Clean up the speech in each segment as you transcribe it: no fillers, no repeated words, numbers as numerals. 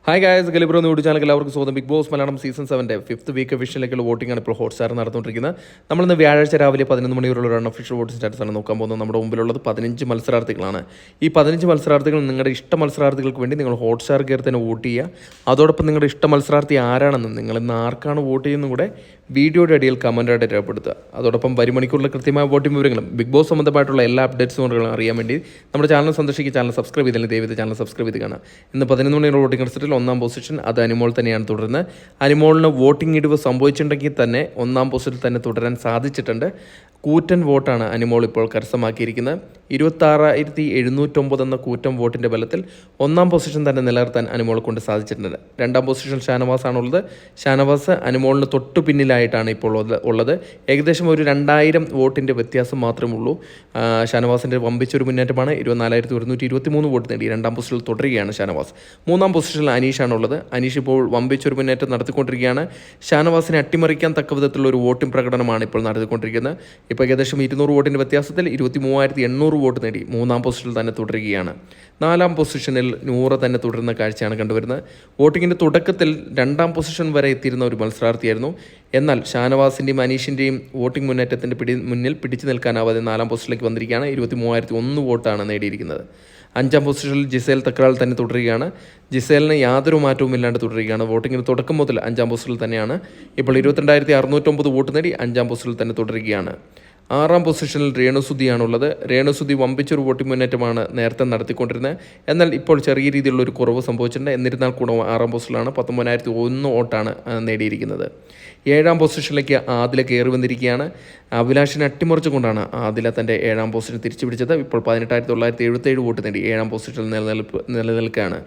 Hi guys, ഗലിബ്രോ YouTube channel എല്ലാവർക്കും സ്വാഗതം. Bigg Boss Malayalam season 7 fifth week വിഷനിലേക്കുള്ള വോട്ടിംഗ് ആണ് ഇപ്പോൾ ഹോട്ട്സ്റ്റാർ നടന്നുകൊണ്ടിരിക്കുന്നത്. നമ്മളിന്ന് വ്യാഴാഴ്ച രാവിലെ 11 മണിവരെയുള്ള ഒരു അൺഒഫീഷ്യൽ വോട്ടിംഗ് സ്റ്റാറ്റസ് ആണ് നോക്കാൻ പോകുന്നത്. നമ്മുടെ മുമ്പിലുള്ളത് 15 മത്സരാർത്ഥികളാണ്. ഈ 15 മത്സരാർത്ഥികൾ നിങ്ങളുടെ ഇഷ്ട മത്സരാർത്ഥികൾക്ക് വേണ്ടി നിങ്ങൾ ഹോട്ട്സ്റ്റാർ കയറി തന്നെ വോട്ട് ചെയ്യുക. അതോടൊപ്പം നിങ്ങളുടെ ഇഷ്ട മത്സരാർത്ഥി ആരാണെന്ന്, നിങ്ങൾ ഇന്ന് ആർക്കാണ് വോട്ട് ചെയ്യുന്നതും കൂടെ വീഡിയോയുടെ അടിയിൽ കമൻറ്റായിട്ട് രേഖപ്പെടുത്തുക. അതോടൊപ്പം വരുമണിക്കൂറിലെ കൃത്യമായ വോട്ടിംഗ് വിവരങ്ങളും ബിഗ് ബോസ് സംബന്ധമായിട്ടുള്ള എല്ലാ അപ്ഡേറ്റ്സും അറിയാൻ വേണ്ടി നമ്മുടെ ചാനൽ സന്ദർശിക്കുക. ചാനൽ സബ്സ്ക്രൈബ് ചെയ്താലും ദയവായി ചാനൽ സബ്സ്ക്രൈബ് ചെയ്ത് കാണാം. ഇന്ന് 11 മണിയുടെ വോട്ടിംഗ് റിസൾട്ടിൽ ഒന്നാം പൊസിഷൻ അത് അനിമോൾ തന്നെയാണ് തുടരുന്നത്. അനിമോളിന് വോട്ടിംഗ് ഇടിവ് സംഭവിച്ചിട്ടുണ്ടെങ്കിൽ തന്നെ ഒന്നാം പൊസിഷനിൽ തന്നെ തുടരാൻ സാധിച്ചിട്ടുണ്ട്. കൂറ്റൻ വോട്ടാണ് അനിമോൾ ഇപ്പോൾ കരസ്ഥമാക്കിയിരിക്കുന്നത്. 26,709 എന്ന കൂറ്റൻ വോട്ടിൻ്റെ ബലത്തിൽ ഒന്നാം പൊസിഷൻ തന്നെ നിലനിർത്താൻ അനിമോളെ കൊണ്ട് സാധിച്ചിട്ടുണ്ട്. രണ്ടാം പൊസിഷൻ ഷാനവാസ് ആണുള്ളത്. ഷാനവാസ് അനിമോളിന് തൊട്ടു പിന്നിലായിട്ടാണ് ഇപ്പോൾ ഉള്ളത്. ഏകദേശം ഒരു 2000 വോട്ടിൻ്റെ വ്യത്യാസം മാത്രമേ ഉള്ളൂ. ഷാനവാസിൻ്റെ വമ്പിച്ചൊരു മുന്നേറ്റമാണ്. 24,123 വോട്ട് നേടി രണ്ടാം പൊസിഷനിൽ തുടരുകയാണ് ഷാനവാസ്. മൂന്നാം പൊസിഷനിൽ അനീഷാണുള്ളത്. അനീഷ് ഇപ്പോൾ വമ്പിച്ചൊരു മുന്നേറ്റം നടത്തിക്കൊണ്ടിരിക്കുകയാണ്. ഷാനവാസിനെ അട്ടിമറിക്കാൻ തക്ക വിധത്തിലുള്ള ഒരു വോട്ടിംഗ് പ്രകടനമാണ് ഇപ്പോൾ നടത്തിക്കൊണ്ടിരിക്കുന്നത്. ഇപ്പോൾ ഏകദേശം 200 വോട്ടിൻ്റെ വ്യത്യാസത്തിൽ 23,800 വോട്ട് നേടി മൂന്നാം പൊസിഷനിൽ തന്നെ തുടരുകയാണ്. നാലാം പൊസിഷനിൽ നൂറ് തന്നെ തുടരുന്ന കാഴ്ചയാണ് കണ്ടുവരുന്നത്. വോട്ടിങ്ങിൻ്റെ തുടക്കത്തിൽ രണ്ടാം പൊസിഷൻ വരെ എത്തിയിരുന്ന ഒരു മത്സരാർത്ഥിയായിരുന്നു. എന്നാൽ ഷാനവാസിൻ്റെയും അനീഷിൻ്റെയും വോട്ടിംഗ് മുന്നേറ്റത്തിൻ്റെ മുന്നിൽ പിടിച്ചു നിൽക്കാനാവാതെ നാലാം പൊസിഷനിലേക്ക് വന്നിരിക്കുകയാണ്. 23,001 വോട്ടാണ് നേടിയിരിക്കുന്നത്. അഞ്ചാം പൊസിഷനിൽ ജിസേൽ തക്രാൾ തന്നെ തുടരുകയാണ്. ജിസേലിന് യാതൊരു മാറ്റവും ഇല്ലാണ്ട് തുടരുകയാണ്. വോട്ടിങ്ങിന് തുടക്കം മുതൽ അഞ്ചാം പൊസിഷനിൽ തന്നെയാണ്. ഇപ്പോൾ 22,609 വോട്ട് നേടി അഞ്ചാം പൊസിഷനിൽ തന്നെ തുടരുകയാണ്. ആറാം പൊസിഷനിൽ രേണുസുധിയാണുള്ളത്. രേണുസുധി വമ്പിച്ചൊരു വോട്ടിംഗ് മുന്നേറ്റമാണ് നേരത്തെ നടത്തിക്കൊണ്ടിരുന്നത്. എന്നാൽ ഇപ്പോൾ ചെറിയ രീതിയിലുള്ള ഒരു കുറവ് സംഭവിച്ചിട്ടുണ്ട്. എന്നിരുന്നാൽ കൂടെ ആറാം പൊസിഷനിലാണ്. 19,001 വോട്ടാണ് നേടിയിരിക്കുന്നത്. ഏഴാം പൊസിഷനിലേക്ക് ആദില കയറി വന്നിരിക്കുകയാണ്. അഭിലാഷിനെ അട്ടിമറിച്ചുകൊണ്ടാണ് ആദില തൻ്റെ ഏഴാം പൊസിഷൻ തിരിച്ചു പിടിച്ചത്. ഇപ്പോൾ 18,977 വോട്ട് നേടി ഏഴാം പൊസിഷനിൽ നിലനിൽക്കുകയാണ്.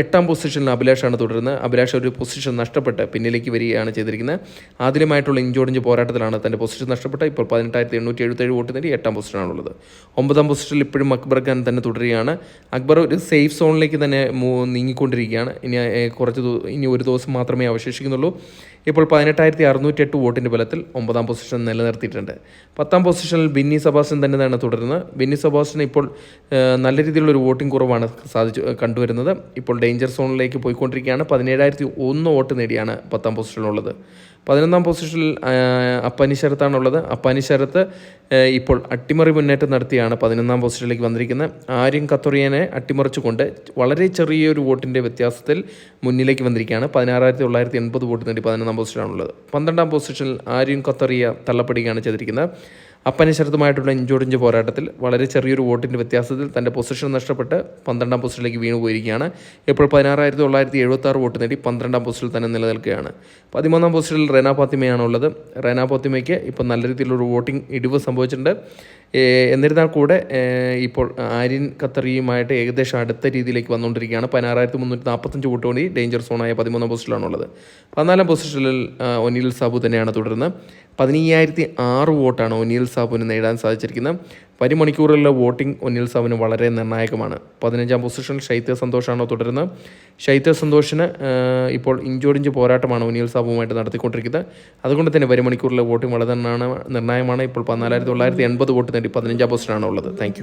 എട്ടാം പൊസിഷനിൽ അഭിലാഷാണ് തുടരുന്നത്. അഭിലാഷ് ഒരു പൊസിഷൻ നഷ്ടപ്പെട്ട് പിന്നിലേക്ക് വരികയാണ് ചെയ്തിരിക്കുന്നത്. ആദ്യമായിട്ടുള്ള ഇഞ്ചോടിഞ്ച് പോരാട്ടത്തിലാണ് തൻ്റെ പൊസിഷൻ നഷ്ടപ്പെട്ട് ഇപ്പോൾ 18,877 വോട്ട് നേടി എട്ടാം പൊസിഷനാണുള്ളത്. ഒമ്പതാം പൊസിഷനിൽ ഇപ്പോഴും അക്ബർ ഖാൻ തന്നെ തുടരുകയാണ്. അക്ബർ ഒരു സേഫ് സോണിലേക്ക് തന്നെ നീങ്ങിക്കൊണ്ടിരിക്കുകയാണ്. ഇനി ഒരു ദിവസം മാത്രമേ അവശേഷിക്കുന്നുള്ളൂ. ഇപ്പോൾ 18,608 വോട്ടിൻ്റെ ബലത്തിൽ ഒമ്പതാം പൊസിഷൻ നിലനിർത്തിയിട്ടുണ്ട്. പത്താം പൊസിഷനിൽ ബിന്നി സെബാസ്റ്റ്യൻ തന്നെയാണ് തുടരുന്നത്. ബിന്നി സെബാസ്റ്റ്യൻ ഇപ്പോൾ നല്ല രീതിയിലുള്ളൊരു വോട്ടിംഗ് കുറവാണ് കണ്ടുവരുന്നത്. ഇപ്പോൾ ഡേഞ്ചർ സോണിലേക്ക് പോയിക്കൊണ്ടിരിക്കുകയാണ്. 17,001 വോട്ട് നേടിയാണ് പത്താം പൊസിഷനിലുള്ളത്. 11ാം പൊസിഷനിൽ അപ്പാനി ശരത്താണുള്ളത്. അപ്പാനി ശരത്ത് ഇപ്പോൾ അട്ടിമറി മുന്നേറ്റം നടത്തിയാണ് 11ാം പൊസിഷനിലേക്ക് വന്നിരിക്കുന്നത്. ആര്യൻ ഖത്തറിയനെ അട്ടിമറിച്ചുകൊണ്ട് വളരെ ചെറിയൊരു വോട്ടിൻ്റെ വ്യത്യാസത്തിൽ മുന്നിലേക്ക് വന്നിരിക്കുകയാണ്. 16,980 വോട്ട് നേടി 11ാം പൊസിഷനാണുള്ളത്. 12ാം പൊസിഷനിൽ ആര്യൻ ഖത്തറിയ തള്ളപ്പെടുകയാണ് ചെയ്തിരിക്കുന്നത്. അപ്പനി ശരത്തുമായിട്ടുള്ള ഇഞ്ചോടിഞ്ച് പോരാട്ടത്തിൽ വളരെ ചെറിയൊരു വോട്ടിൻ്റെ വ്യത്യാസത്തിൽ തൻ്റെ പൊസിഷൻ നഷ്ടപ്പെട്ട് 12ാം പൊസിഷനിലേക്ക് വീണു പോയിരിക്കുകയാണ്. ഇപ്പോൾ 16,976 വോട്ട് നേടി 12ാം പൊസിഷനിൽ തന്നെ നിലനിൽക്കുകയാണ്. 13ാം പൊസിഷനിൽ റെന ഫാത്തിമയാണുള്ളത്. റെന ഫാത്തിമയ്ക്ക് ഇപ്പോൾ നല്ല രീതിയിലൊരു വോട്ടിംഗ് ഇടിവ് സംഭവിച്ചിട്ടുണ്ട്. എന്നിരുന്നാൽ കൂടെ ഇപ്പോൾ ആര്യൻ ഖത്തറിയുമായിട്ട് ഏകദേശം അടുത്ത രീതിയിലേക്ക് വന്നുകൊണ്ടിരിക്കുകയാണ്. 16,345 വോട്ട് നേടി ഡേഞ്ചർ സോണായ 13ാം പൊസിഷനിലാണുള്ളത്. 14ാം പൊസിഷനിൽ ഒനിൽ സാബു തന്നെയാണ് തുടരുന്നത്. 15,006 വോട്ടാണ് ഒനിൽ സാബുവിന് നേടാൻ സാധിച്ചിരിക്കുന്നത്. മണിക്കൂറിലുള്ള വോട്ടിംഗ് ഒനിൽ സാബുവിന് വളരെ നിർണായകമാണ്. 15ാം പൊസിഷനിൽ ശൈത്യ സന്തോഷാണ് തുടരുന്നത്. ശൈത്യ സന്തോഷിന് ഇപ്പോൾ ഇഞ്ചോടിഞ്ച് പോരാട്ടമാണ് ഒനിൽ സാബുവുമായിട്ട് നടത്തിക്കൊണ്ടിരിക്കുന്നത്. അതുകൊണ്ട് തന്നെ മണിക്കൂറിലെ വോട്ടിംഗ് വളരെ നിർണായകമാണ്. ഇപ്പോൾ 14,980 വോട്ട് നേടി 15ാം പൊസിഷനാണ് ഉള്ളത്. താങ്ക്